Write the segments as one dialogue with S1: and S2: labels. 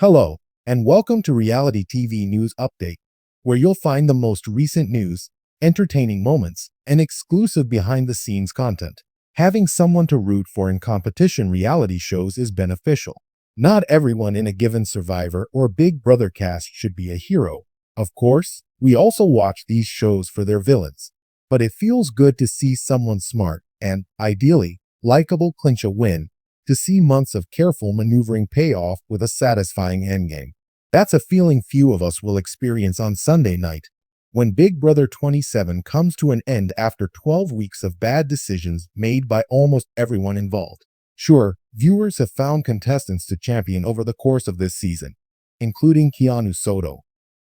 S1: Hello, and welcome to Reality TV News Update, where you'll find the most recent news, entertaining moments, and exclusive behind-the-scenes content. Having someone to root for in competition reality shows is beneficial. Not everyone in a given Survivor or Big Brother cast should be a hero. Of course, we also watch these shows for their villains. But it feels good to see someone smart and, ideally, likable clinch a win, to see months of careful maneuvering pay off with a satisfying endgame. That's a feeling few of us will experience on Sunday night, when Big Brother 27 comes to an end after 12 weeks of bad decisions made by almost everyone involved. Sure, viewers have found contestants to champion over the course of this season, including Keanu Soto,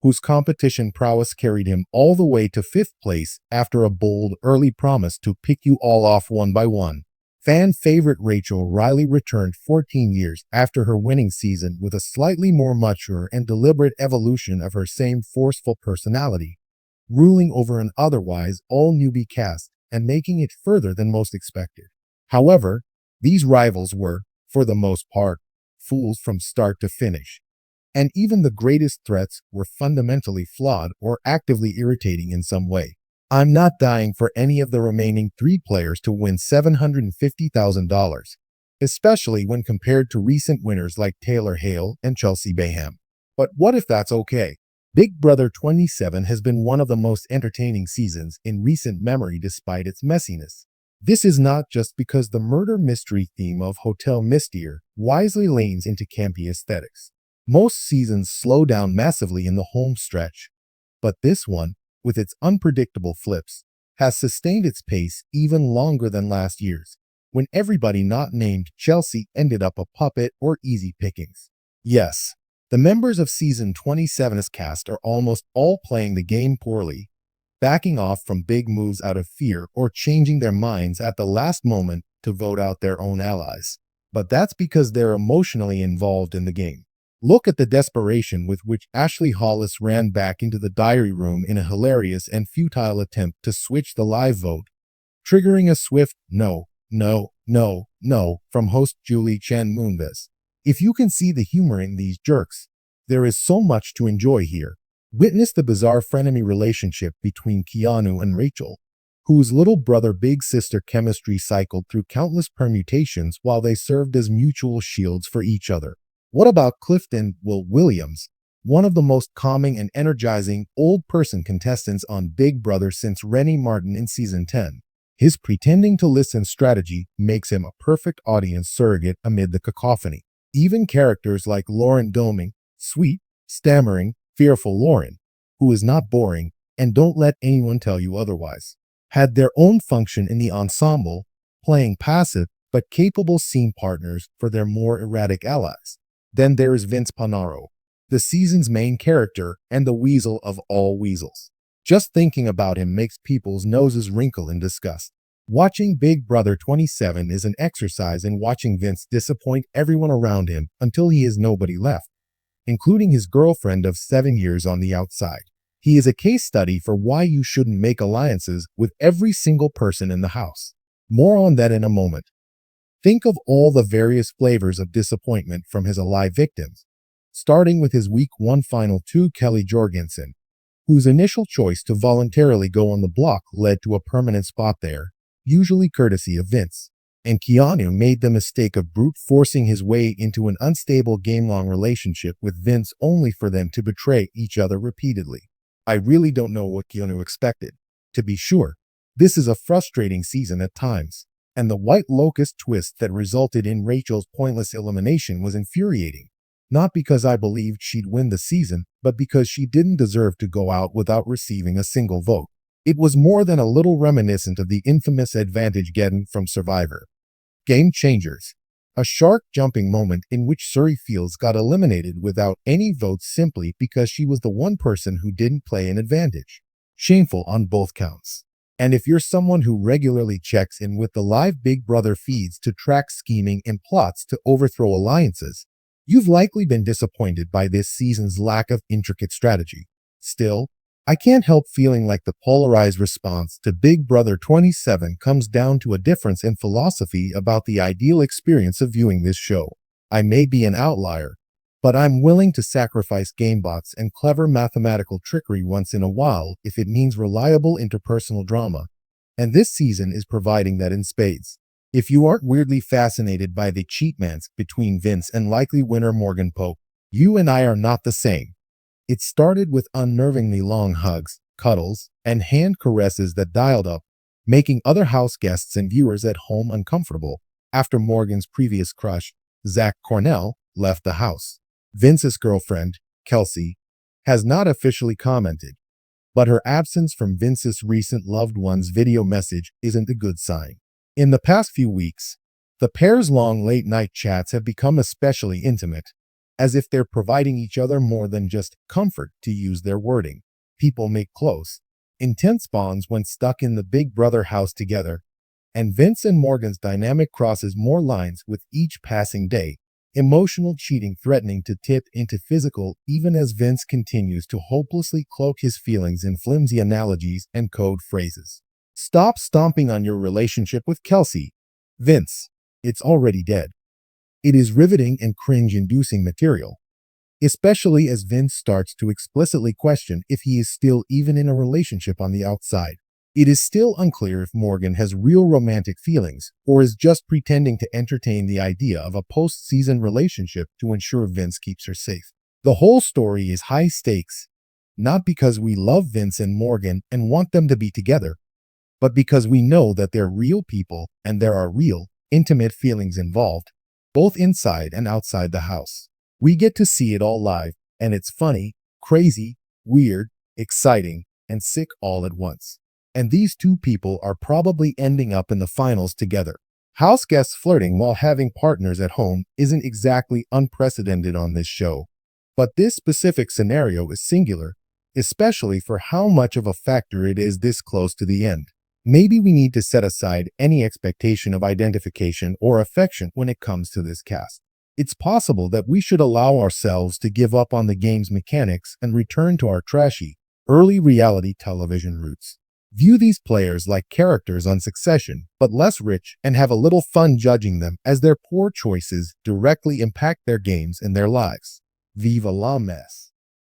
S1: whose competition prowess carried him all the way to 5th place after a bold early promise to pick you all off one by one. Fan favorite Rachel Riley returned 14 years after her winning season with a slightly more mature and deliberate evolution of her same forceful personality, ruling over an otherwise all-newbie cast and making it further than most expected. However, these rivals were, for the most part, fools from start to finish, and even the greatest threats were fundamentally flawed or actively irritating in some way. I'm not dying for any of the remaining 3 players to win $750,000, especially when compared to recent winners like Taylor Hale and Chelsea Bayham. But what if that's okay? Big Brother 27 has been one of the most entertaining seasons in recent memory despite its messiness. This is not just because the murder mystery theme of Hotel Mystery wisely lanes into campy aesthetics. Most seasons slow down massively in the home stretch, but this one, with its unpredictable flips, has sustained its pace even longer than last year's, when everybody not named Chelsea ended up a puppet or easy pickings. Yes, the members of Season 27's cast are almost all playing the game poorly, backing off from big moves out of fear or changing their minds at the last moment to vote out their own allies. But that's because they're emotionally involved in the game. Look at the desperation with which Ashley Hollis ran back into the diary room in a hilarious and futile attempt to switch the live vote, triggering a swift no from host Julie Chen Moonves. If you can see the humor in these jerks, there is so much to enjoy here. Witness the bizarre frenemy relationship between Keanu and Rachel, whose little brother big sister chemistry cycled through countless permutations while they served as mutual shields for each other. What about Clifton Williams, one of the most calming and energizing old-person contestants on Big Brother since Rennie Martin in Season 10? His pretending to listen strategy makes him a perfect audience surrogate amid the cacophony. Even characters like Lauren Doming, sweet, stammering, fearful Lauren, who is not boring, and don't let anyone tell you otherwise, had their own function in the ensemble, playing passive but capable scene partners for their more erratic allies. Then there is Vince Panaro, the season's main character and the weasel of all weasels. Just thinking about him makes people's noses wrinkle in disgust. Watching Big Brother 27 is an exercise in watching Vince disappoint everyone around him until he has nobody left, including his girlfriend of 7 years on the outside. He is a case study for why you shouldn't make alliances with every single person in the house. More on that in a moment. Think of all the various flavors of disappointment from his alive victims, starting with his Week 1 Final 2 Kelly Jorgensen, whose initial choice to voluntarily go on the block led to a permanent spot there, usually courtesy of Vince. And Keanu made the mistake of brute forcing his way into an unstable game-long relationship with Vince only for them to betray each other repeatedly. I really don't know what Keanu expected. To be sure, this is a frustrating season at times, and the White Locust twist that resulted in Rachel's pointless elimination was infuriating. Not because I believed she'd win the season, but because she didn't deserve to go out without receiving a single vote. It was more than a little reminiscent of the infamous advantage getting from Survivor. Game Changers. A shark-jumping moment in which Surrey Fields got eliminated without any votes simply because she was the one person who didn't play an advantage. Shameful on both counts. And if you're someone who regularly checks in with the live Big Brother feeds to track scheming and plots to overthrow alliances, you've likely been disappointed by this season's lack of intricate strategy. Still, I can't help feeling like the polarized response to Big Brother 27 comes down to a difference in philosophy about the ideal experience of viewing this show. I may be an outlier, but I'm willing to sacrifice gamebots and clever mathematical trickery once in a while if it means reliable interpersonal drama. And this season is providing that in spades. If you aren't weirdly fascinated by the cheatmans between Vince and likely winner Morgan Pope, you and I are not the same. It started with unnervingly long hugs, cuddles, and hand caresses that dialed up, making other house guests and viewers at home uncomfortable after Morgan's previous crush, Zach Cornell, left the house. Vince's girlfriend, Kelsey, has not officially commented, but her absence from Vince's recent loved one's video message isn't a good sign. In the past few weeks, the pair's long late-night chats have become especially intimate, as if they're providing each other more than just comfort, to use their wording. People make close, intense bonds when stuck in the Big Brother house together, and Vince and Morgan's dynamic crosses more lines with each passing day, emotional cheating threatening to tip into physical even as Vince continues to hopelessly cloak his feelings in flimsy analogies and code phrases. Stop stomping on your relationship with Kelsey, Vince. It's already dead. It is riveting and cringe-inducing material, especially as Vince starts to explicitly question if he is still even in a relationship on the outside. It is still unclear if Morgan has real romantic feelings or is just pretending to entertain the idea of a post-season relationship to ensure Vince keeps her safe. The whole story is high stakes, not because we love Vince and Morgan and want them to be together, but because we know that they're real people and there are real, intimate feelings involved, both inside and outside the house. We get to see it all live, and it's funny, crazy, weird, exciting, and sick all at once. And these two people are probably ending up in the finals together. House guests flirting while having partners at home isn't exactly unprecedented on this show, but this specific scenario is singular, especially for how much of a factor it is this close to the end. Maybe we need to set aside any expectation of identification or affection when it comes to this cast. It's possible that we should allow ourselves to give up on the game's mechanics and return to our trashy, early reality television roots. View these players like characters on Succession, but less rich, and have a little fun judging them as their poor choices directly impact their games and their lives. Viva la mess.